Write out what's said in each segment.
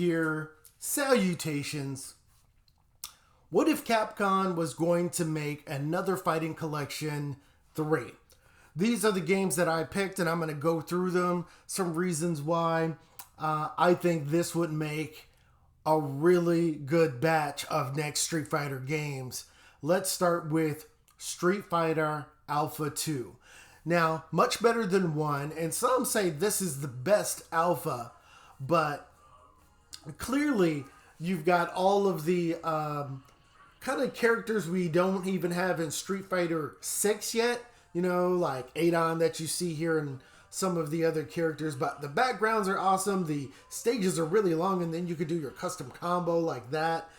Here, salutations. What if Capcom was going to make another Fighting Collection 3? These are the games that I picked, and I'm going to go through them. Some reasons why I think this would make a really good batch of next Street Fighter games. Let's start with Street Fighter Alpha 2. Now, much better than 1, and some say this is the best Alpha, but clearly you've got all of the kind of characters we don't even have in Street Fighter 6 yet. You know, like Adon that you see here and some of the other characters. But the backgrounds are awesome. The stages are really long, and then you could do your custom combo like that.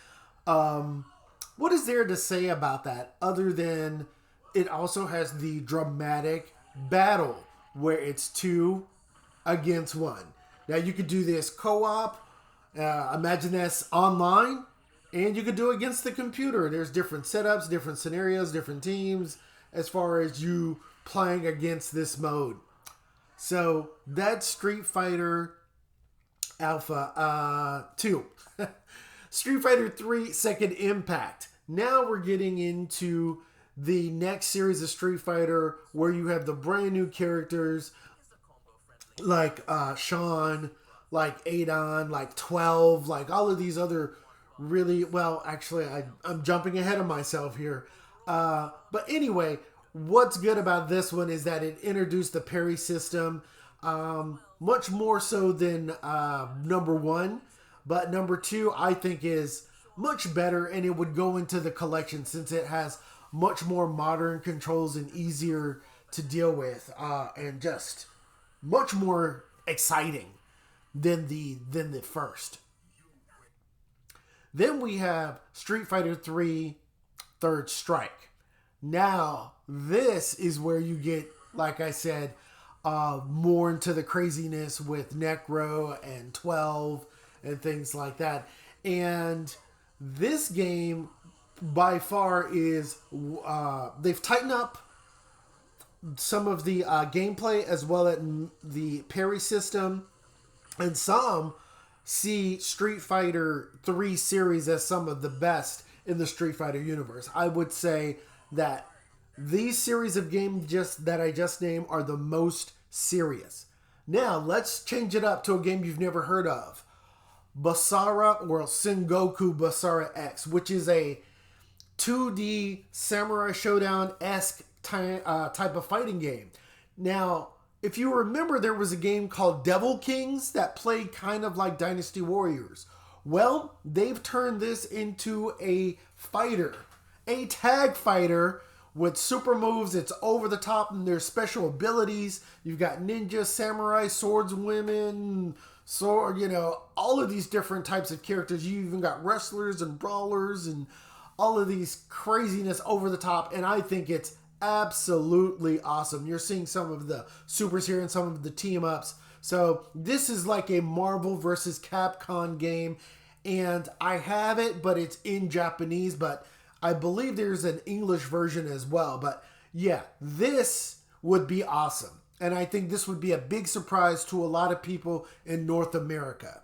What is there to say about that other than it also has the dramatic battle where it's 2 against 1. Now you could do this co-op. Imagine that's online, and you could do it against the computer. There's different setups, different scenarios, different teams as far as you playing against this mode. So that's Street Fighter Alpha 2. Street Fighter 3 Second Impact. Now we're getting into the next series of Street Fighter where you have the brand new characters like Sean, like Adon, like 12, like all of these other really, well, actually, I'm jumping ahead of myself here. But anyway, what's good about this one is that it introduced the parry system, much more so than number 1. But number 2, I think, is much better, and it would go into the collection since it has much more modern controls and easier to deal with, and just much more exciting than the first. Then we have Street Fighter 3 Third Strike. Now, this is where you get, like I said, more into the craziness with Necro and 12 and things like that. And this game, by far, is they've tightened up some of the gameplay as well as the parry system. And some see Street Fighter 3 series as some of the best in the Street Fighter universe. I would say that these series of games that I just named are the most serious. Now, let's change it up to a game you've never heard of. Basara, or Sengoku Basara X, which is a 2D Samurai Showdown-esque type of fighting game. Now, if you remember, there was a game called Devil Kings that played kind of like Dynasty Warriors. Well, they've turned this into a fighter, a tag fighter with super moves. It's over the top, and there's special abilities. You've got ninja, samurai, swordswomen, all of these different types of characters. You even got wrestlers and brawlers and all of these craziness over the top, and I think it's absolutely awesome. You're seeing some of the supers here and some of the team ups. So this is like a Marvel versus Capcom game, and I have it, but it's in Japanese, but I believe there's an English version as well. But yeah, this would be awesome. And I think this would be a big surprise to a lot of people in North America.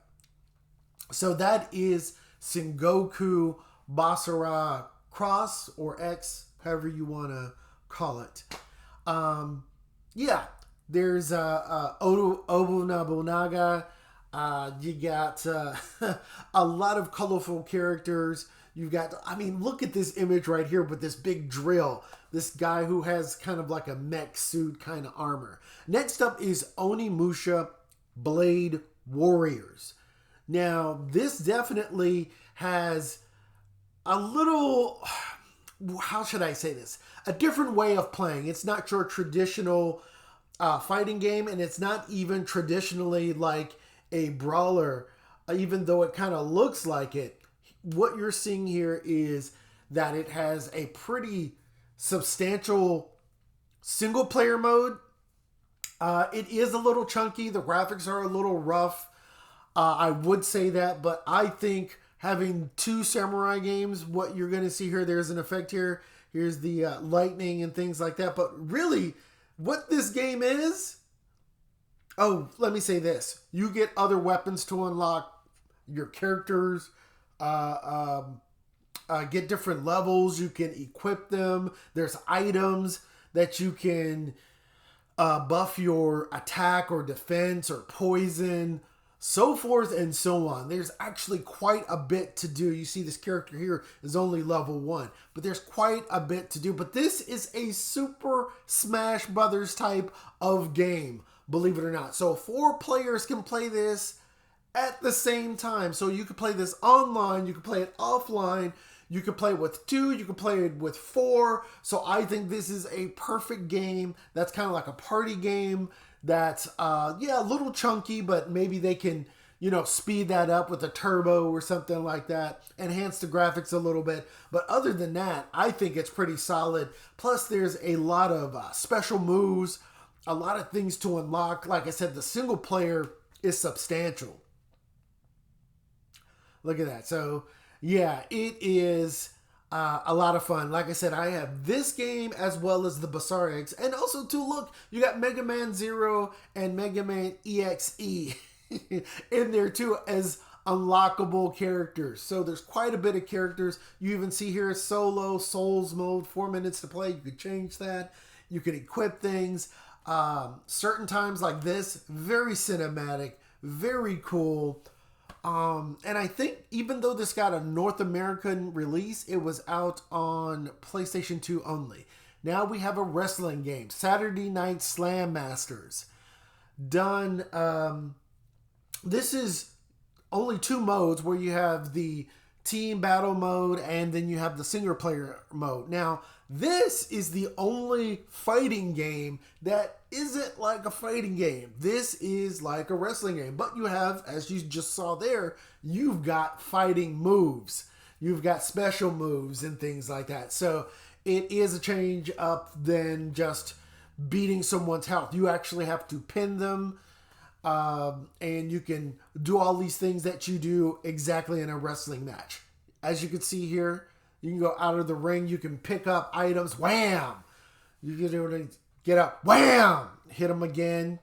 So that is Sengoku Basara Cross or X, however you want to call it. There's Obu Nobunaga. You got a lot of colorful characters. You've got, look at this image right here with this big drill. This guy who has kind of like a mech suit kind of armor. Next up is Onimusha Blade Warriors. Now, this definitely has a little, how should I say this? A different way of playing. It's not your traditional fighting game, and it's not even traditionally like a brawler, even though it kind of looks like it. What you're seeing here is that it has a pretty substantial single player mode. It is a little chunky. The graphics are a little rough. I would say that, but I think having 2 samurai games, what you're going to see here, there's an effect here. Here's the lightning and things like that. But really, what this game is, oh, let me say this. You get other weapons to unlock. your characters get different levels. You can equip them. There's items that you can buff your attack or defense or poison, so forth and so on. There's actually quite a bit to do. You see this character here is only level 1, but there's quite a bit to do. But this is a Super Smash Brothers type of game, believe it or not. So 4 players can play this at the same time. So you can play this online, you can play it offline, you can play it with 2, you can play it with 4. So I think this is a perfect game that's kind of like a party game that's, yeah, a little chunky, but maybe they can, you know, speed that up with a turbo or something like that, enhance the graphics a little bit. But other than that, I think it's pretty solid. Plus, there's a lot of special moves, a lot of things to unlock. Like I said, the single player is substantial. Look at that. So, yeah, it is a lot of fun. Like I said, I have this game as well as the Bazaar X. And also, too, look, you got Mega Man Zero and Mega Man EXE in there, too, as unlockable characters. So there's quite a bit of characters. You even see here solo, Souls mode, 4 minutes to play. You could change that. You can equip things. Certain times like this, very cinematic, very cool. And I think even though this got a North American release, it was out on PlayStation 2 only. Now we have a wrestling game, Saturday Night Slam Masters. Done, this is only 2 modes where you have the team battle mode and then you have the single player mode. Now, this is the only fighting game that isn't like a fighting game. This is like a wrestling game. But you have, as you just saw there, you've got fighting moves. You've got special moves and things like that. So it is a change up than just beating someone's health. You actually have to pin them. And you can do all these things that you do exactly in a wrestling match. As you can see here, you can go out of the ring. You can pick up items. Wham! You can do it. Get up. Wham! Hit them again.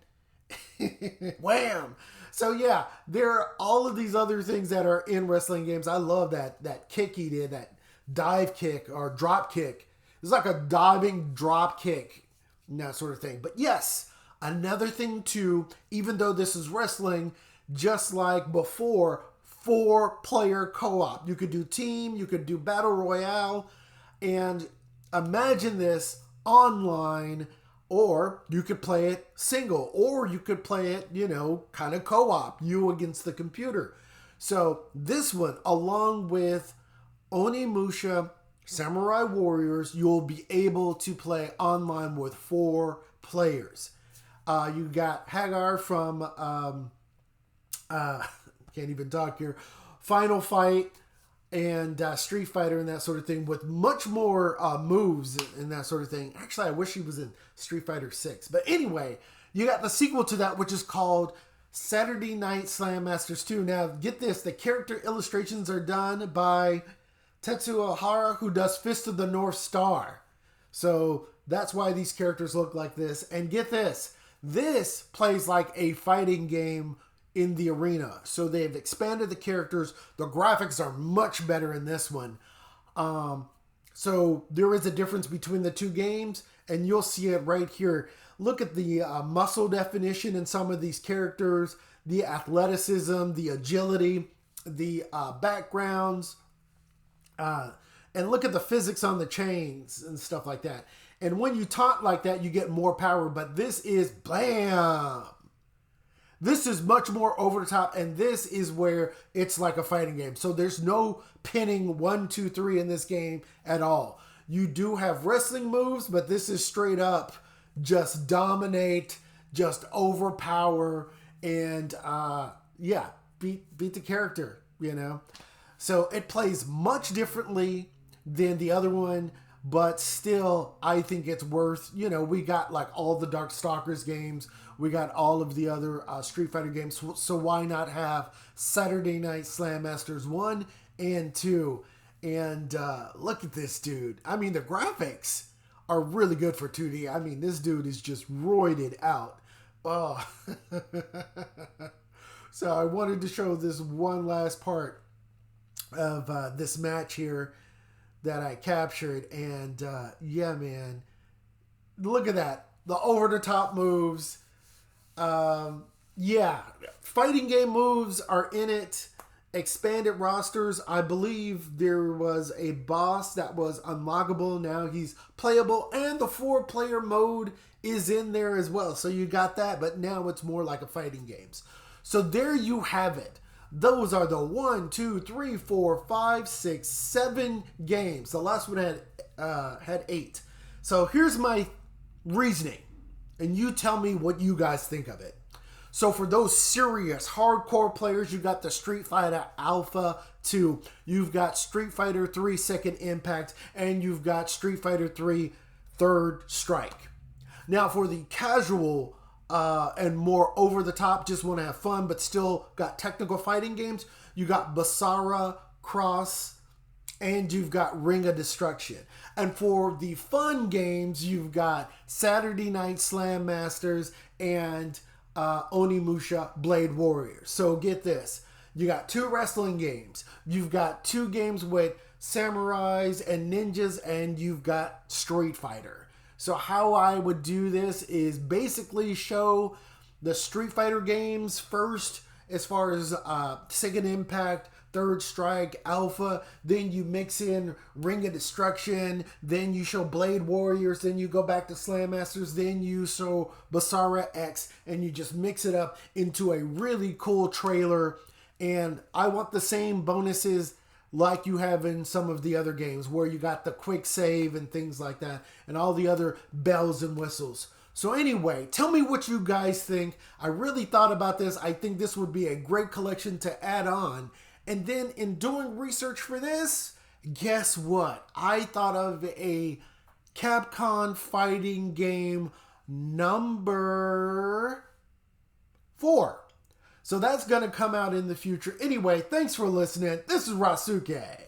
Wham! So yeah, there are all of these other things that are in wrestling games. I love that kick he did, that dive kick or drop kick. It's like a diving drop kick, that sort of thing. But yes, another thing too, even though this is wrestling, just like before, 4-player co-op. You could do team, you could do battle royale, and imagine this online, or you could play it single, or you could play it, you know, kind of co-op, you against the computer. So this one, along with Onimusha Samurai Warriors, you'll be able to play online with 4 players. You got Hagar from can't even talk here, Final Fight and Street Fighter and that sort of thing, with much more moves and that sort of thing. Actually, I wish he was in Street Fighter 6. But anyway, you got the sequel to that, which is called Saturday Night Slam Masters 2. Now, get this, the character illustrations are done by Tetsuo Hara, who does Fist of the North Star. So that's why these characters look like this. And get this, this plays like a fighting game in the arena. So they've expanded the characters. The graphics are much better in this one. So there is a difference between the 2 games, and you'll see it right here. Look at the muscle definition in some of these characters, the athleticism, the agility, the backgrounds, and look at the physics on the chains and stuff like that. And when you taunt like that, you get more power, but this is blam. This is much more over the top, and this is where it's like a fighting game. So there's no pinning 1, 2, 3 in this game at all. You do have wrestling moves, but this is straight up just dominate, just overpower, and yeah, beat the character, you know. So it plays much differently than the other one, but still, I think it's worth, you know, we got like all the Darkstalkers games. We got all of the other Street Fighter games. So why not have Saturday Night Slam Masters 1 and 2? And look at this dude. I mean, the graphics are really good for 2D. I mean, this dude is just roided out. Oh. So I wanted to show this one last part of this match here that I captured. And yeah, man, look at that. The over-the-top moves. Yeah, fighting game moves are in it. Expanded rosters. I believe there was a boss that was unlockable. Now he's playable, and the 4-player mode is in there as well. So you got that, but now it's more like a fighting games. So there you have it. Those are the 1, 2, 3, 4, 5, 6, 7 games. The last one had 8. So here's my reasoning, and you tell me what you guys think of it. So for those serious hardcore players, you got the Street Fighter Alpha 2, you've got Street Fighter 3 Second Impact, and you've got Street Fighter 3 Third Strike. Now for the casual and more over the top, just want to have fun but still got technical fighting games, you got Basara Cross, and you've got Ring of Destruction. And for the fun games, you've got Saturday Night Slam Masters and Onimusha Blade Warriors. So get this. You got 2 wrestling games. You've got 2 games with samurais and ninjas, and you've got Street Fighter. So how I would do this is basically show the Street Fighter games first as far as Second Impact, Third Strike, Alpha, then you mix in Ring of Destruction, then you show Blade Warriors, then you go back to Slam Masters, then you show Basara X, and you just mix it up into a really cool trailer. And I want the same bonuses like you have in some of the other games where you got the quick save and things like that, and all the other bells and whistles. So anyway, tell me what you guys think. I really thought about this. I think this would be a great collection to add on. And then in doing research for this, guess what? I thought of a Capcom fighting game number 4. So that's going to come out in the future. Anyway, thanks for listening. This is Rasuke.